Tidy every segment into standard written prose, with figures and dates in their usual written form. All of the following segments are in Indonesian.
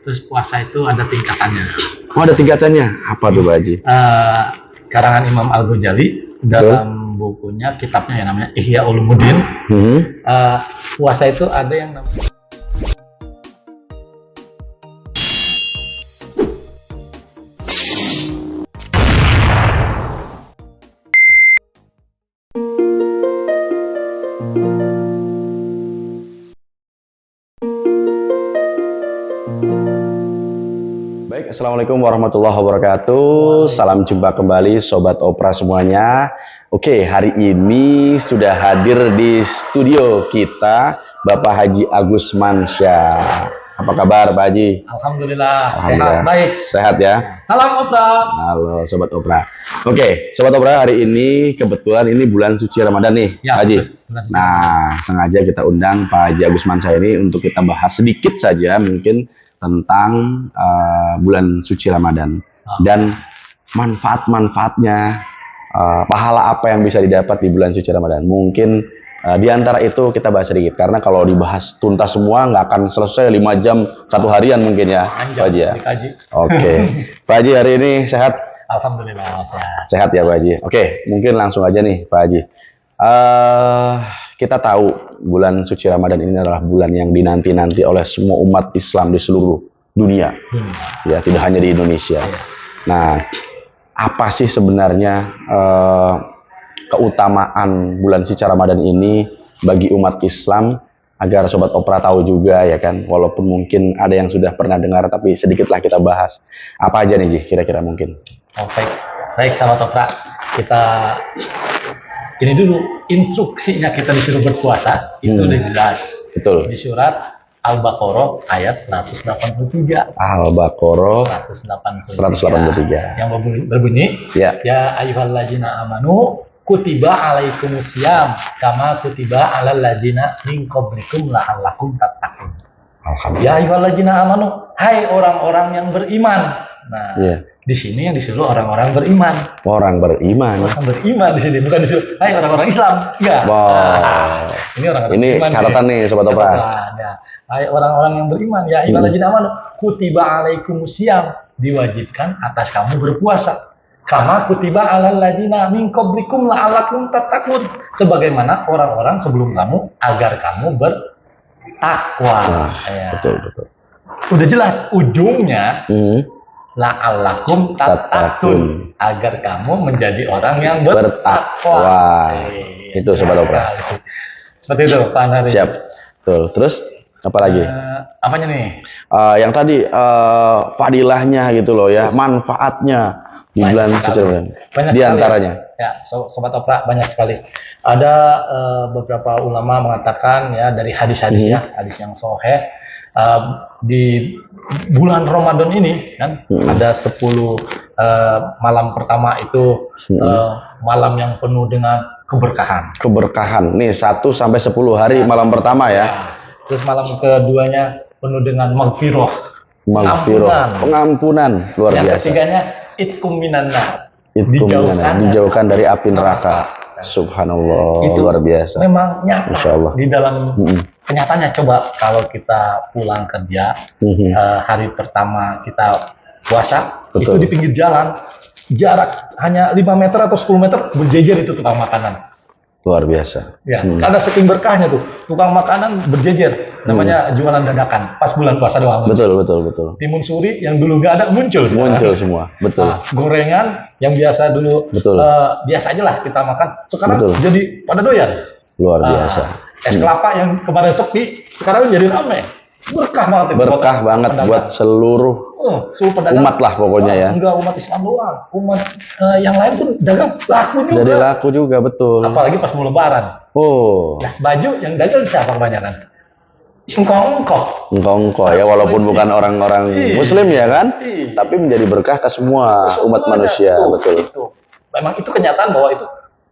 Terus puasa itu ada tingkatannya. Oh, ada tingkatannya. Apa tuh Pak Haji? Karangan Imam Al-Ghazali dalam bukunya, kitabnya yang namanya Ihya Ulumuddin. Puasa itu ada yang namanya Baik, Assalamualaikum warahmatullahi wabarakatuh. Salam jumpa kembali Sobat Opera semuanya. Oke, hari ini sudah hadir di studio kita Bapak Haji Agus Mansyah. Apa kabar Pak Haji? Alhamdulillah. Sehat, baik. Sehat ya? Salam Opera. Halo Sobat Opera. Oke, Sobat Opera, hari ini kebetulan ini bulan suci Ramadan nih, Ya, Pak Haji. betul. Nah, sengaja kita undang Pak Haji Agus Mansyah ini untuk kita bahas sedikit saja mungkin tentang bulan suci Ramadan dan manfaat-manfaatnya, pahala apa yang bisa didapat di bulan suci Ramadan. Mungkin di antara itu kita bahas sedikit, karena kalau dibahas tuntas semua nggak akan selesai 5 jam 1 harian mungkin ya, Pak Haji ya. Oke, Pak Haji hari ini sehat? Alhamdulillah sehat. Sehat ya Pak Haji. Oke, mungkin langsung aja nih Pak Haji. Kita tahu bulan suci Ramadan ini adalah bulan yang dinanti-nanti oleh semua umat Islam di seluruh dunia. Ya, tidak hanya di Indonesia. Nah, apa sih sebenarnya keutamaan bulan suci Ramadan ini bagi umat Islam, agar Sobat Opera tahu juga ya kan, walaupun mungkin ada yang sudah pernah dengar, tapi sedikitlah kita bahas. Apa aja nih Ji, kira-kira mungkin? Baik Sobat Opera, kita ini dulu instruksinya kita disuruh berpuasa itu udah jelas. Betul. Di surat Al-Baqarah ayat 183. Al-Baqarah 183. Yang berbunyi, ya ayyuhalladzina amanu kutiba alaikumusiyam kama kutiba alal ladzina min qablikum la'allakum tattaqun. Alhamdulillah. Ya ayyuhalladzina amanu, hai orang-orang yang beriman. Nah, di sini yang disuruh orang-orang beriman. Orang beriman. Orang beriman di sini, bukan disuruh hai orang-orang Islam. Enggak. Wow. Ini orang-orang ini beriman. Catatan nih Sobat Opera. Ya. Hai orang-orang yang beriman, ya ayyuhalladzina amanu kutiba alaikumusiyam, diwajibkan atas kamu berpuasa. Kama kutiba alal ladzina min qablikum la'allakum tattaqun, sebagaimana orang-orang sebelum kamu agar kamu bertakwa. Betul. Udah jelas ujungnya. La'allakum tattaqun, agar kamu menjadi orang yang bertakwa. Itu Sobat Opera. Seperti itu Pak Nari. Siap. Betul. Terus apa lagi? Apanya nih? Yang tadi fadilahnya gitu loh ya, manfaatnya di bulan suci Ramadan. Di antaranya. Ya, Sobat Opera, banyak sekali. Ada beberapa ulama mengatakan ya dari hadis-hadis ya, hadis yang sahih, di bulan Ramadan ini kan ada 10 malam pertama itu malam yang penuh dengan keberkahan. Keberkahan. Nih 1 sampai 10 hari malam pertama ya. Terus malam keduanya penuh dengan maghfirah. Pengampunan luar yang biasa. Yang ketiganya itkum minan nar. Dijauhkan dari api neraka. Subhanallah, itu luar biasa. Memang nyata. Masya Allah. Di dalam kenyataannya, coba kalau kita pulang kerja, hari pertama kita puasa, itu di pinggir jalan, jarak hanya 5 meter atau 10 meter berjejer itu tukang makanan. Luar biasa. Ya, karena saking berkahnya tuh, tukang makanan berjejer, namanya jualan dadakan, pas bulan puasa doang. Betul. Timun suri yang dulu nggak ada muncul semua. Betul. Gorengan yang biasa dulu biasa aja lah kita makan, sekarang jadi pada doyan. Luar biasa. Es kelapa yang kemarin sepi, sekarang jadi ramai. Berkah banget. Berkah banget buat seluruh umat lah pokoknya ya. Enggak umat Islam doang, umat yang lain pun dagang laku juga. Jadi laku juga, betul. Apalagi pas mau lebaran. Nah, baju yang dagang siapa kebanyakan? Engkau ya, walaupun bukan orang-orang Muslim ya kan, tapi menjadi berkah ke semua umat manusia. Betul. Memang itu kenyataan bahwa itu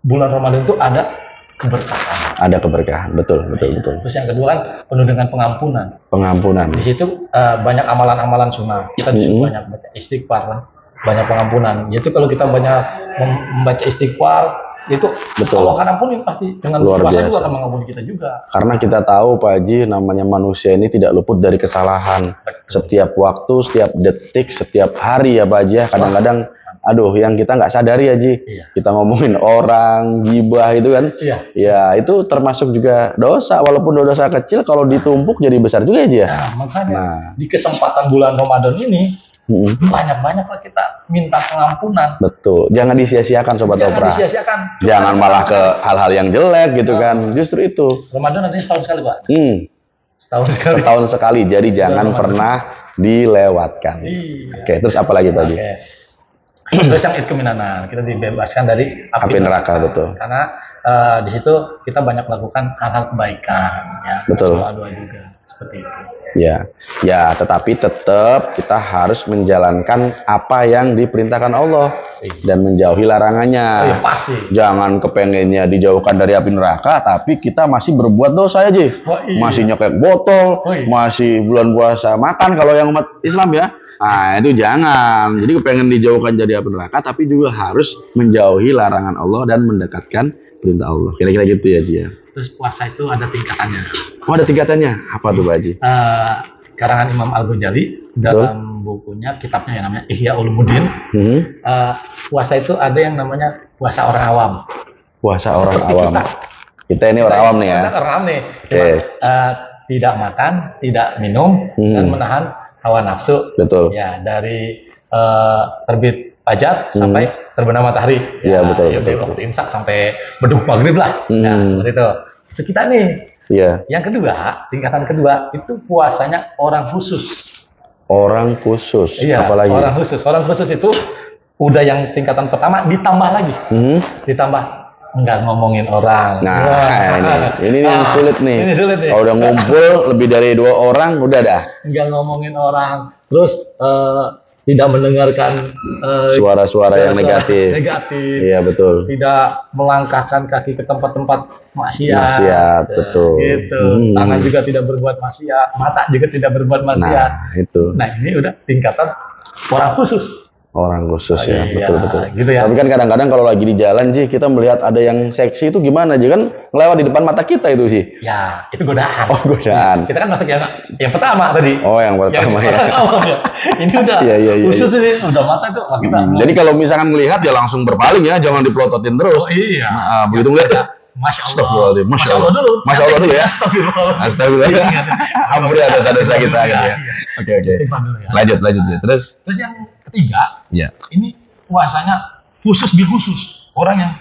bulan Ramadan itu ada keberkahan. Ada keberkahan, betul. Terus yang kedua kan penuh dengan pengampunan. Di situ banyak amalan-amalan sunnah. Kita disuruh banyak baca istighfar kan, banyak pengampunan. Jadi kalau kita banyak membaca istighfar, itu Betul. Allah akan ampuni pasti, dengan Luar puasa juga biasa. akan mengampuni kita juga. Karena kita tahu Pak Haji, namanya manusia ini tidak luput dari kesalahan. Setiap waktu, setiap detik, setiap hari ya Pak Haji. Kadang-kadang, aduh, yang kita nggak sadari Haji. Iya. Kita ngomongin orang, gibah itu kan. Iya. Ya itu termasuk juga dosa. Walaupun dosa kecil, kalau ditumpuk jadi besar juga Haji ya. Nah, makanya Nah. di kesempatan bulan Ramadan ini Mm-mm. banyak-banyaklah kita minta pengampunan. Betul. Jangan disia-siakan Sobat Jangan Opera. disia-siakan. Jangan malah ke hal-hal yang jelek gitu kan. Justru itu. Ramadan adanya setahun sekali, Pak. Setahun sekali. Setahun sekali. Jadi jangan Ramadan. pernah dilewatkan. Iya. Oke, terus apa lagi Pak Haji? Oke. Terus yang Id Keminanan, kita dibebaskan dari Api neraka, betul. Karena di situ kita banyak melakukan hal-hal kebaikan, ya. Betul. Doa-doa juga seperti itu. Ya, ya, tetapi tetap kita harus menjalankan apa yang diperintahkan Allah dan menjauhi larangannya. Oh, ya, pasti. Jangan kepengennya dijauhkan dari api neraka, tapi kita masih berbuat dosa aja. Oh, iya. Masih nyekek botol, Oh, iya. masih bulan puasa makan kalau yang umat Islam ya. Nah, itu jangan. Jadi kepengen dijauhkan dari api neraka, tapi juga harus menjauhi larangan Allah dan mendekatkan perintah Allah. Kira-kira gitu ya, Ji ya. Terus puasa itu ada tingkatannya. Oh, ada tingkatannya. Apa tuh, Pak Haji? Karangan Imam Al-Ghazali dalam bukunya, kitabnya yang namanya Ihya Ulumuddin. Puasa itu ada yang namanya puasa orang awam. Puasa orang Seperti awam. Kita ini orang awam nih ya. Kita orang awam nih. Oke. Tidak makan, tidak minum, dan menahan hawa nafsu. Betul. Ya, dari terbit fajar sampai terbenam matahari. Iya, betul, Ya, betul, waktu imsak sampai beduk maghrib lah. Ya, seperti itu. Itu kita nih. Iya. Yang kedua, tingkatan kedua itu puasanya orang khusus. Orang khusus. Iya, Apalagi? orang khusus. Orang khusus itu udah yang tingkatan pertama ditambah lagi. Ditambah nggak ngomongin orang. Nah, Wah. ini yang sulit nih. Ini sulit nih. Kalau udah ngumpul lebih dari 2 orang, udah dah. Nggak ngomongin orang. Terus tidak mendengarkan Suara-suara yang negatif. Iya, betul. Tidak melangkahkan kaki ke tempat-tempat maksiat. Maksiat, betul. Gitu. Tangan juga tidak berbuat maksiat, mata juga tidak berbuat maksiat. Nah, itu. Nah, ini udah tingkatan orang khusus. Orang khusus ya, Iya, betul-betul. gitu ya. Tapi kan kadang-kadang kalau lagi di jalan sih, kita melihat ada yang seksi itu gimana sih kan ngelewat di depan mata kita itu sih. Ya, itu godaan. Oh, godaan. Kita kan masuk yang pertama tadi. Oh, yang pertama ya. Ini udah Iya. khusus ini, udah mata itu. Wah, kita Jadi kalau misalkan melihat ya langsung berpaling ya, jangan dipelototin terus. oh iya. Nah, begitu ngeliat Masya Allah. Astagfirullahaladzim. Masya Allah dulu. Masya Allah dulu ya. Astagfirullah. Astagfirullah. Ampuni dosa-dosa kita gitu ya. Oke. Istighfar dulu ya. Lanjut sih. Terus Terus yang ketiga, ya. ini puasanya khusus bil khusus. Orang yang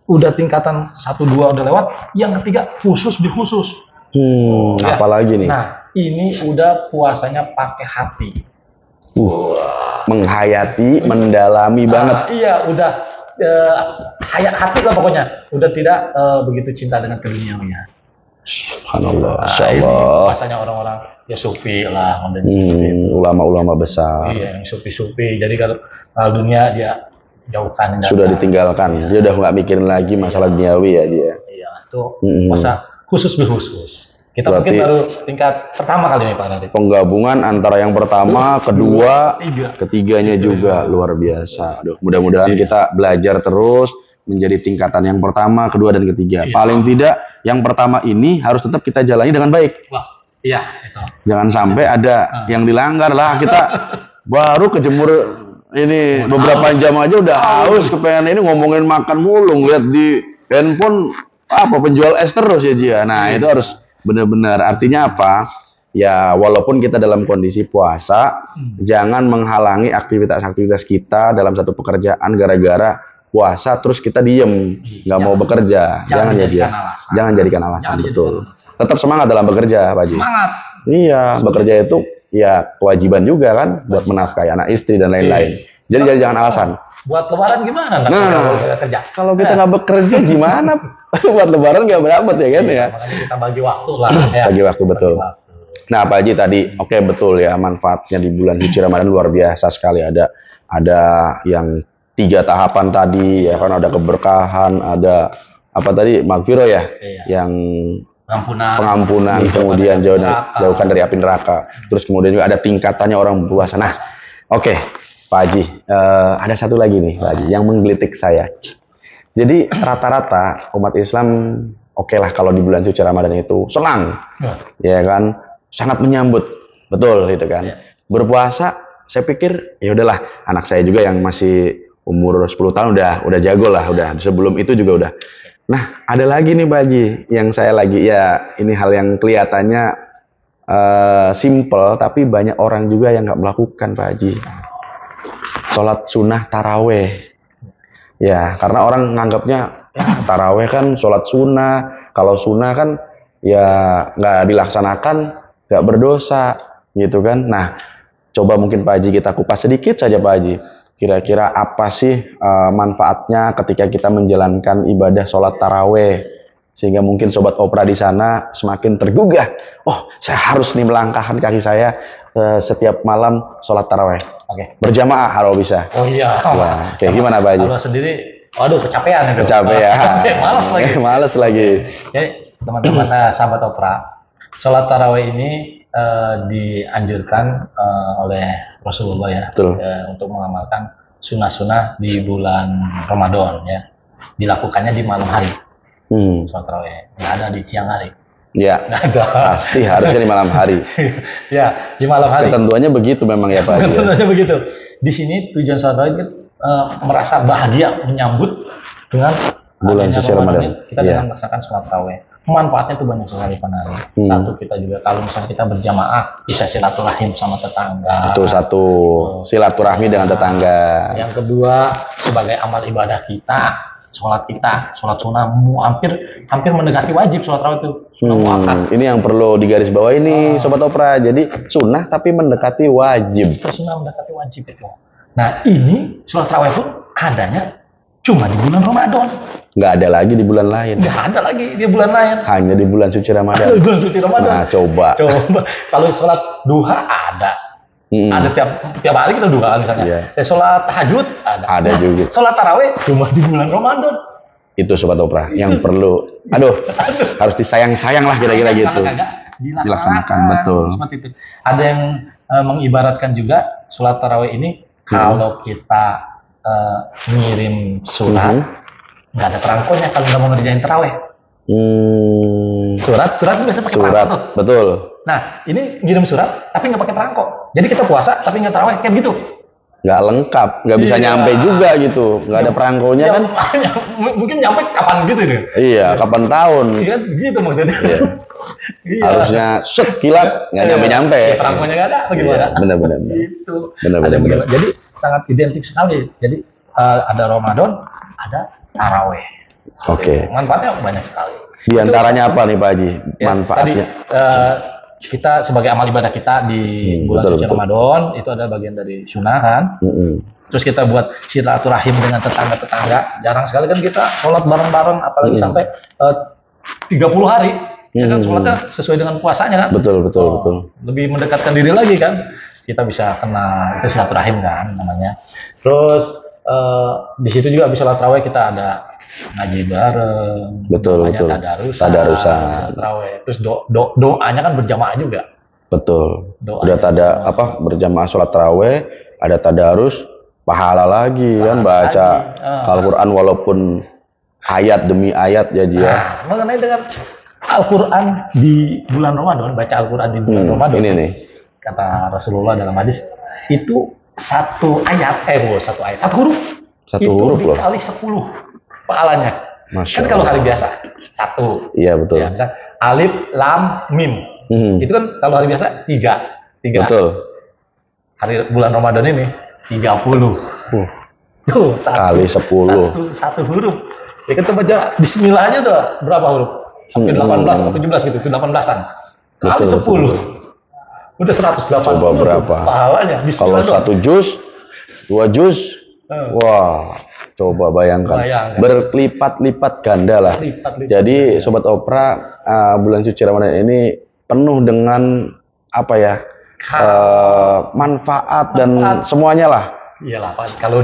udah tingkatan 1 2 udah lewat, yang ketiga khusus bil khusus. Ya. Apalagi nih? Nah, ini udah puasanya pakai hati. Menghayati, mendalami banget. Iya, udah hayat hati lah pokoknya. Udah tidak begitu cinta dengan keduniawian. Subhanallah, Masya Ini Allah. puasanya orang-orang ya sufi lah, Ulama-ulama besar. Iya, yang sufi-sufi. Jadi kalau dunia dia jauhkan. Sudah ditinggalkan. Dia udah nggak mikirin lagi masalah duniawi aja ya. Iya, itu puasa khusus khusus. Kita Berarti mungkin baru tingkat pertama kali nih Pak Nadif. penggabungan antara yang pertama, kedua, tiga. ketiganya juga luar biasa. Aduh, mudah-mudahan kita belajar terus menjadi tingkatan yang pertama, kedua, dan ketiga. Iya. Paling tidak yang pertama ini harus tetap kita jalani dengan baik. Wah, iya itu. Jangan sampai ada yang dilanggar lah. Kita baru kejemur ini beberapa jam aja udah haus, kepengen ini ngomongin makan mulu, lihat di handphone apa penjual es terus ya Jia. Nah, itu harus benar-benar. Artinya apa? Ya, walaupun kita dalam kondisi puasa, jangan menghalangi aktivitas-aktivitas kita dalam satu pekerjaan gara-gara puasa terus kita diem, nggak mau bekerja. Jangan ya Jia. Jangan jadikan alasan, betul. Tetap semangat dalam bekerja, Pak Ji. Semangat. Iya, bekerja itu ya kewajiban juga kan buat menafkahi anak istri dan lain-lain. Jadi jangan alasan. Buat lebaran gimana? Nggak kerja. Kalau kita nggak bekerja gimana? Buat lebaran nggak berdapat ya kan ya? Makanya kita bagi waktu lah. Bagi waktu, betul. Nah, Pak Haji tadi, oke, betul ya, manfaatnya di bulan suci Ramadan luar biasa sekali. Ada yang 3 tahapan tadi ya kan, ada keberkahan, ada apa tadi, magfirah ya, yang pengampunan, kemudian jauhkan dari api neraka. Terus kemudian juga ada tingkatannya orang berpuasa. Nah, oke, Pak Haji, ada satu lagi nih Pak Haji yang menggelitik saya. Jadi rata-rata umat Islam oke lah kalau di bulan suci Ramadan itu senang, ya kan, sangat menyambut, betul gitu kan. Berpuasa, saya pikir ya udahlah, anak saya juga yang masih umur 10 tahun udah jago lah, udah sebelum itu juga udah. Nah, ada lagi nih Pak Haji, yang saya lagi ya ini hal yang kelihatannya simple, tapi banyak orang juga yang nggak melakukan Pak Haji. Sholat sunnah taraweh. Ya, karena orang nganggapnya ya, taraweh kan sholat sunnah. Kalau sunnah kan ya nggak dilaksanakan, nggak berdosa, gitu kan. Nah, coba mungkin Pak Haji kita kupas sedikit saja Pak Haji. Kira-kira apa sih manfaatnya ketika kita menjalankan ibadah sholat taraweh? Sehingga mungkin Sobat Opera di sana semakin tergugah. Oh, saya harus nih melangkahkan kaki saya setiap malam sholat taraweh. Oke. Berjamaah kalau bisa. Oh iya. Wah, kayak gimana Pak Haji? Kalau sendiri, waduh kecapean itu. Kecapean. Malas lagi. Males lagi. Jadi teman-teman sahabat Opera, sholat taraweh ini dianjurkan oleh Rasulullah ya, untuk mengamalkan sunnah-sunnah di bulan Ramadan ya. Dilakukannya di malam hari. Sholat taraweh nggak ada di siang hari. Ya, pasti harusnya di malam hari. Ya, di malam hari. Ketentuannya begitu memang ya Pak Haji. Ketentuannya begitu. Di sini tujuan sholat tarawih itu merasa bahagia menyambut dengan bulan suci Ramadan. Kita dengan melaksanakan sholat tarawih. Manfaatnya itu banyak sekali Pak Nari. Satu, kita juga kalau misalnya kita berjamaah bisa silaturahim sama tetangga. Itu satu, silaturahmi dengan tetangga. Yang kedua, sebagai amal ibadah kita, sholat sunnah hampir mendekati wajib sholat tarawih itu. Ini yang perlu digarisbawahi ini Sobat Opera. Jadi sunnah tapi mendekati wajib. Sunnah mendekati wajib itu. Nah ini sholat tarawih pun adanya cuma di bulan Ramadan. Nggak ada lagi di bulan lain. Nggak ada lagi di bulan lain. Hanya di bulan suci Ramadan. Bulan suci Ramadan. Nah coba. Kalau sholat duha ada. Ada tiap hari kita duha misalnya. Sholat tahajud ada. Ada juga. Sholat tarawih cuma di bulan Ramadan. Itu Sobat Opera yang perlu. Harus disayang-sayang lah kira-kira gitu. Dilaksanakan betul. Seperti itu. Ada yang mengibaratkan juga sholat tarawih ini kalau kita ngirim surat, nggak ada perangkonya kalau nggak mau ngerjain tarawih. Surat biasa pakai perangko. Betul. Nah, ini ngirim surat tapi nggak pakai perangko. Jadi kita puasa tapi nggak tarawih kayak gitu. Nggak lengkap, nggak bisa nyampe juga gitu, nggak ada perangkonya kan? Mungkin nyampe kapan gitu ya? Iya, kapan tahun? Iya, gitu maksudnya. Iya. Harusnya kilat nggak nyampe. Perangkonya nggak ada, bagaimana? Benar. Gitu. Benar. Jadi sangat identik sekali. Jadi ada Ramadan, ada taraweh. Oke. Manfaatnya banyak sekali. Di antaranya apa nih Pak Haji? Manfaatnya? Tadi, kita sebagai amal ibadah kita di bulan suci Ramadan itu ada bagian dari sunnah kan. Terus kita buat silaturahim dengan tetangga-tetangga. Jarang sekali kan kita sholat bareng-bareng, apalagi sampai 30 hari. Ya kan sholatnya sesuai dengan puasanya kan. Betul. Lebih mendekatkan diri lagi kan. Kita bisa kenal, itu silaturahim kan namanya. Terus di situ juga bisa sholat tarawih kita ada ngaji bareng. Betul. Tadarusan. Terus doanya kan berjamaah juga. Betul. Udah berjamaah sholat tarawih, ada tadarus, pahala lagi kan baca Al-Quran walaupun ayat demi ayat ya Ji. Nah, mengenai dengan Al-Quran di bulan Ramadan, baca Al-Quran di bulan Ramadan. Ini nih. Kata Rasulullah dalam hadis itu satu huruf. Satu huruf loh. Dikali 10 pahalanya. Kan kalau hari biasa 1. Iya betul. Ya, misal alif lam mim. Itu kan kalau hari biasa 3. Betul. Hari bulan Ramadan ini 30. Tuh, kali 10. Satu huruf. Ya kita baca bismillahnya udah berapa huruf? Sampai 18 atau 17 gitu, itu 18-an. Kali 10. Udah 180. Coba berapa? Pahalanya. Kalau 1 juz, 2 juz. Wah, coba bayangkan. Berlipat-lipat ganda lah. Jadi Sobat Opera, bulan suci Ramadan ini penuh dengan manfaat dan semuanya lah. Iyalah Pak, kalau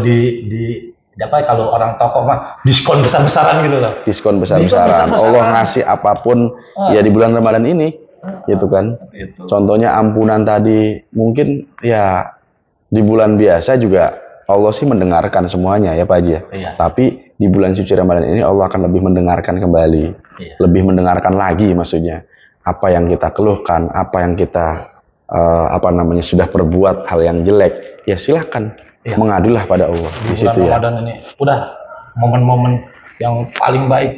kalau orang toko mah diskon besar-besaran gitu loh. Diskon besar-besaran. Allah ngasih apapun ya di bulan Ramadan ini, gitu kan. Contohnya ampunan tadi, mungkin ya di bulan biasa juga Allah sih mendengarkan semuanya ya Pak Haji ya. Tapi di bulan suci Ramadan ini Allah akan lebih mendengarkan kembali, lebih mendengarkan lagi maksudnya apa yang kita keluhkan, apa yang kita sudah perbuat hal yang jelek, ya silahkan mengadulah pada Allah di di situ bulan Ramadan ini. Udah momen-momen yang paling baik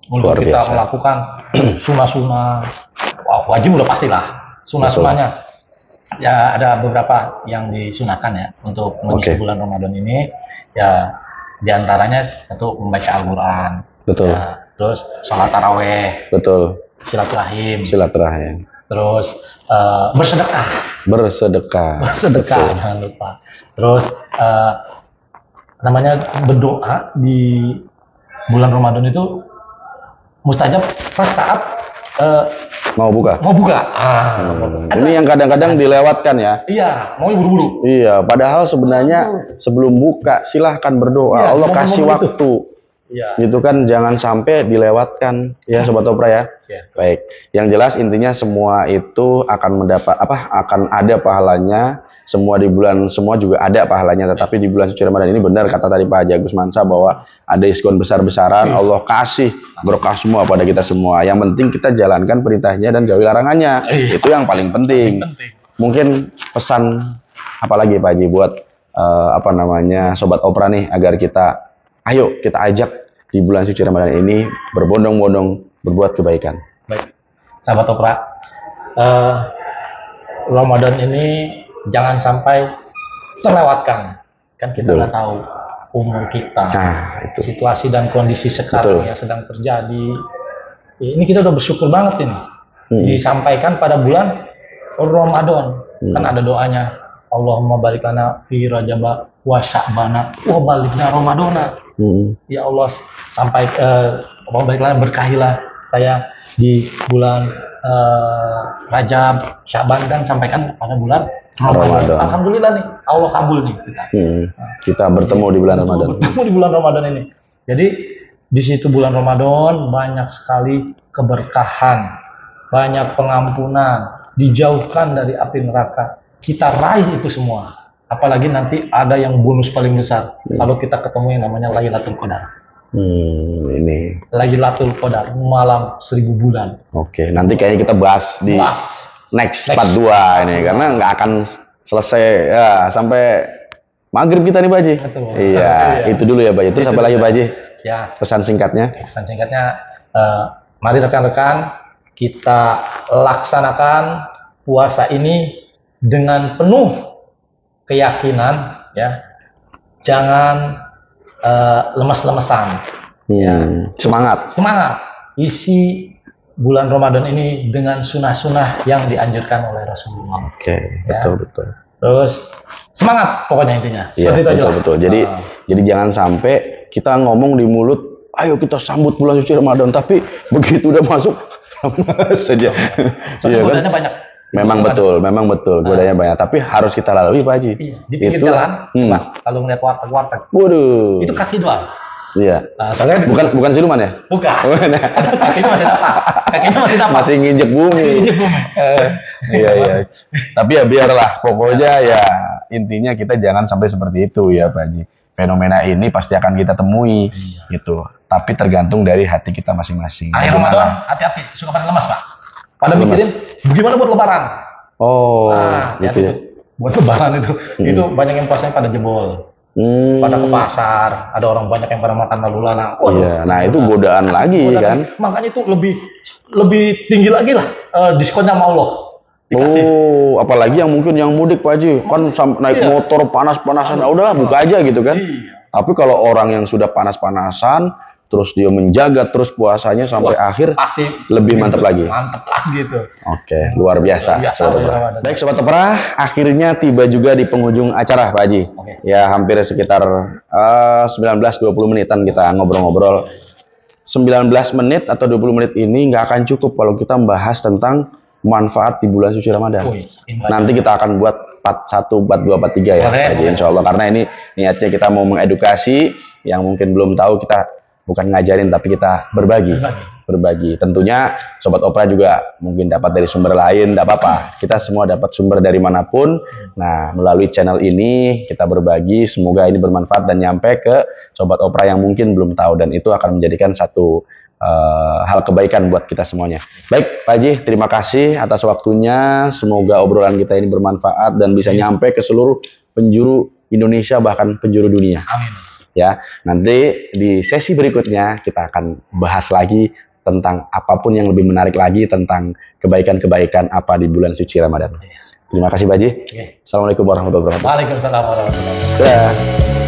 untuk Luar kita biasa. melakukan sunnah-sunnah. Wajib udah pastilah sunnah-sunnahnya. Ya ada beberapa yang disunahkan ya untuk mengisi bulan Ramadan ini. Ya diantaranya tentu membaca Al-Quran. Betul. Ya, terus sholat taraweh. Betul. Silaturahim. Terus bersedekah. Bersedekah. Jangan lupa. Terus berdoa di bulan Ramadan itu mustajab pas saat mau buka. Ini yang kadang-kadang dilewatkan ya. Iya, mau buru-buru. Iya, padahal sebenarnya sebelum buka silahkan berdoa. Ya, Allah kasih waktu. Iya. Gitu kan, jangan sampai dilewatkan ya Sobat Opera ya. Baik. Yang jelas intinya semua itu akan akan ada pahalanya. Semua di bulan semua juga ada pahalanya, tetapi di bulan suci Ramadan ini benar kata tadi Pak Haji Agus Mansa bahwa ada diskon besar-besaran. Allah kasih berkah semua pada kita semua. Yang penting kita jalankan perintahnya dan jauhi larangannya. Itu yang paling penting. Mungkin pesan apa lagi Pak Haji buat Sobat Opera nih agar kita ajak di bulan suci Ramadan ini berbondong-bondong berbuat kebaikan. Baik, Sahabat Opera, Ramadan ini jangan sampai terlewatkan. Kan kita nggak tahu umur kita, situasi dan kondisi sekarang yang sedang terjadi. Ini kita udah bersyukur banget ini. Disampaikan pada bulan Ramadan. Kan ada doanya. Allahumma barik lana fi rajaba wa sya'bana wa balikna ramadana. Ya Allah, sampai barik lana, berkahilah saya di bulan Rajab, Sya'ban, dan sampaikan pada bulan Ramadan. Alhamdulillah nih, Allah kabul nih kita. Kita bertemu di bulan Ramadan. Bertemu di bulan Ramadan ini. Jadi di situ bulan Ramadan banyak sekali keberkahan, banyak pengampunan, dijauhkan dari api neraka. Kita raih itu semua. Apalagi nanti ada yang bonus paling besar kalau kita ketemu yang namanya Lailatul Qadar. Ini Lailatul Qadar, malam 1000 bulan. Oke, nanti kayaknya kita bahas di next part 2 ini karena nggak akan selesai ya sampai maghrib kita nih Pak Haji. Iya, itu dulu ya Pak Haji. Terus apa lagi Pak Haji? Pesan singkatnya? Pesan singkatnya, mari rekan-rekan kita laksanakan puasa ini dengan penuh keyakinan, ya. Jangan lemas-lemesan. Semangat. Isi bulan Ramadan ini dengan sunnah-sunnah yang dianjurkan oleh Rasulullah. Betul. Terus semangat pokoknya intinya. Iya, betul. Jadi jangan sampai kita ngomong di mulut, ayo kita sambut bulan suci Ramadan, tapi begitu udah masuk saja. Soalnya godanya banyak. Memang betul, godanya banyak. Tapi harus kita lalui Pak Haji. Di pinggir jalan, kalau ngeliat warteg. Waduh. Itu kaki doang. Iya. Soalnya bukan siluman ya? Bukan. Kakinya masih dapat. Masih nginjek bumi. Iya. Tapi ya biarlah. Pokoknya ya intinya kita jangan sampai seperti itu ya Pak Haji. Fenomena ini pasti akan kita temui gitu. Tapi tergantung dari hati kita masing-masing. Akhir Ramadan, hati-hati. Suka pada lemas Pak. Pada mikirin gimana buat lebaran. Gitu ya. Buat lebaran itu banyak yang puasanya pada jebol. Pada ke pasar, ada orang banyak yang pada makan lalu lalang. Iya, nah itu godaan lagi kan. Makanya itu lebih tinggi lagi lah diskonnya sama Allah. Dikasih. Apalagi yang mungkin yang mudik Pak Haji, kan naik motor panas-panasan, udahlah buka aja gitu kan. Tapi kalau orang yang sudah panas-panasan, terus dia menjaga terus puasanya sampai akhir, pasti lebih mantap lagi. Mantap lagi tuh. Oke, luar biasa. Baik Sobat Opera, akhirnya tiba juga di penghujung acara Pak Haji. Ya hampir sekitar 19-20 menitan kita ngobrol-ngobrol. 19 menit atau 20 menit ini nggak akan cukup kalau kita membahas tentang manfaat di bulan suci Ramadan. Nanti kita akan buat part 1, part 2, part 3 ya Pak Haji, insya Allah. Karena ini niatnya kita mau mengedukasi, yang mungkin belum tahu kita bukan ngajarin tapi kita berbagi berbagi. Tentunya Sobat Opera juga mungkin dapat dari sumber lain, tidak apa-apa. Kita semua dapat sumber dari manapun. Nah, melalui channel ini kita berbagi, semoga ini bermanfaat dan nyampe ke Sobat Opera yang mungkin belum tahu, dan itu akan menjadikan satu hal kebaikan buat kita semuanya. Baik, Pak Haji, terima kasih atas waktunya. Semoga obrolan kita ini bermanfaat dan bisa nyampe ke seluruh penjuru Indonesia, bahkan penjuru dunia. Amin. Ya, nanti di sesi berikutnya kita akan bahas lagi tentang apapun yang lebih menarik lagi tentang kebaikan-kebaikan apa di bulan suci Ramadan. Terima kasih Pak Haji. Oke. Assalamualaikum warahmatullahi wabarakatuh. Waalaikumsalam warahmatullahi wabarakatuh. Dadah.